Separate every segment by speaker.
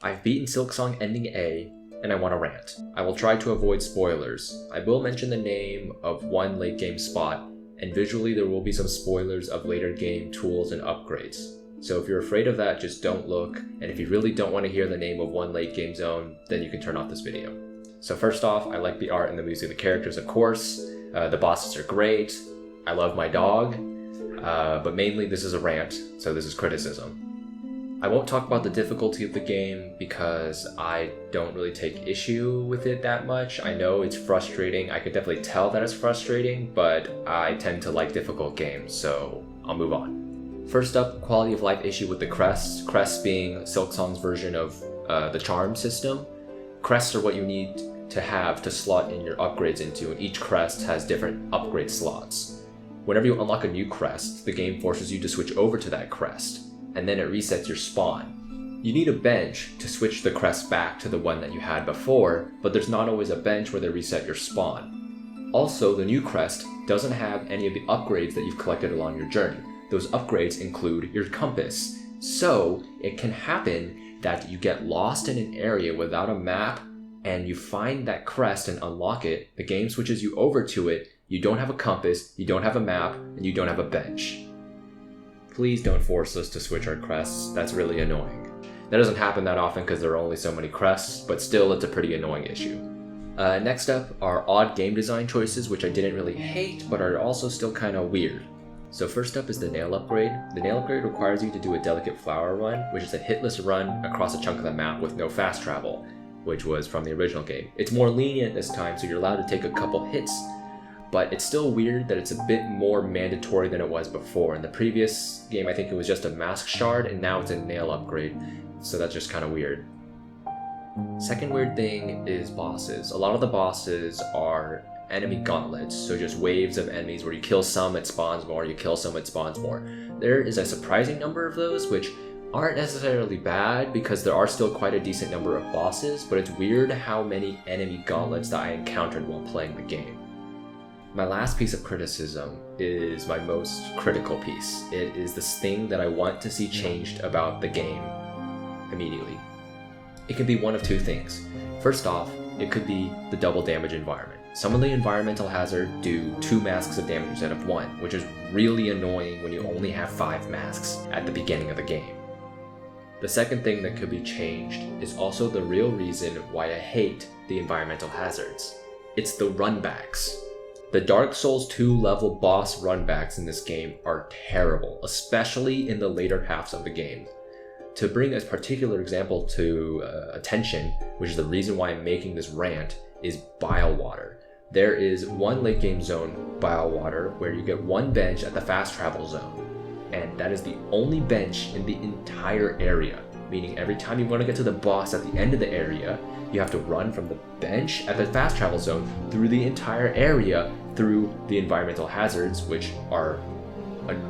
Speaker 1: I've beaten Silksong ending A, and I want to rant. I will try to avoid spoilers. I will mention the name of one late game spot, and visually there will be some spoilers of later game tools and upgrades. So if you're afraid of that, just don't look, and if you really don't want to hear the name of one late game zone, then you can turn off this video. So first off, I like the art and the music of the characters, of course. The bosses are great. I love my dog. But mainly this is a rant, so this is criticism. I won't talk about the difficulty of the game because I don't really take issue with it that much. I know it's frustrating, I could definitely tell that it's frustrating, but I tend to like difficult games, so I'll move on. First up, quality of life issue with the crests. Crests being Silksong's version of the charm system. Crests are what you need to have to slot in your upgrades into, and each crest has different upgrade slots. Whenever you unlock a new crest, the game forces you to switch over to that crest, and then it resets your spawn. You need a bench to switch the crest back to the one that you had before, but there's not always a bench where they reset your spawn. Also, the new crest doesn't have any of the upgrades that you've collected along your journey. Those upgrades include your compass. So, it can happen that you get lost in an area without a map, and you find that crest and unlock it, the game switches you over to it, you don't have a compass, you don't have a map, and you don't have a bench. Please don't force us to switch our crests, that's really annoying. That doesn't happen that often because there are only so many crests, but still it's a pretty annoying issue. Next up are odd game design choices, which I didn't really hate, but are also still kind of weird. So first up is the nail upgrade. The nail upgrade requires you to do a delicate flower run, which is a hitless run across a chunk of the map with no fast travel, which was from the original game. It's more lenient this time, so you're allowed to take a couple hits, but it's still weird that it's a bit more mandatory than it was before. In the previous game, I think it was just a mask shard, and now it's a nail upgrade, so that's just kind of weird. Second weird thing is bosses. A lot of the bosses are enemy gauntlets, so just waves of enemies where you kill some, it spawns more, you kill some, it spawns more. There is a surprising number of those, which aren't necessarily bad because there are still quite a decent number of bosses, but it's weird how many enemy gauntlets that I encountered while playing the game. My last piece of criticism is my most critical piece. It is this thing that I want to see changed about the game immediately. It can be one of two things. First off, it could be the double damage environment. Some of the environmental hazards do 2 masks of damage instead of 1, which is really annoying when you only have 5 masks at the beginning of the game. The second thing that could be changed is also the real reason why I hate the environmental hazards. It's the runbacks. The Dark Souls 2 level boss runbacks in this game are terrible, especially in the later halves of the game. To bring a particular example to attention, which is the reason why I'm making this rant, is Bile Water. There is one late game zone, Bile Water, where you get one bench at the fast travel zone, and that is the only bench in the entire area, meaning every time you want to get to the boss at the end of the area, you have to run from the bench at the fast travel zone through the entire area through the environmental hazards, which are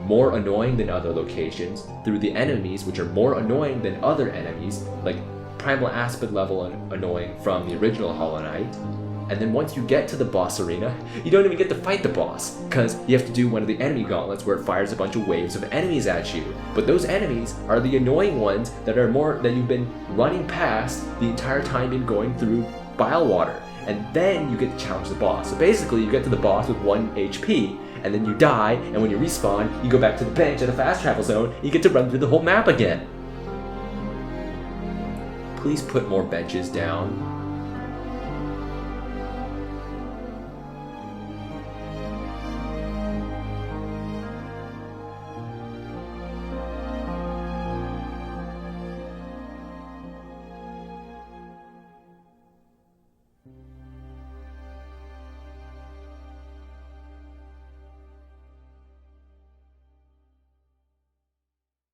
Speaker 1: more annoying than other locations, through the enemies, which are more annoying than other enemies, like Primal Aspid level annoying from the original Hollow Knight. And then once you get to the boss arena, you don't even get to fight the boss, because you have to do one of the enemy gauntlets where it fires a bunch of waves of enemies at you. But those enemies are the annoying ones that you've been running past the entire time in going through Bile Water. And then you get to challenge the boss. So basically you get to the boss with 1 HP, and then you die, and when you respawn, you go back to the bench at the fast travel zone, and you get to run through the whole map again. Please put more benches down.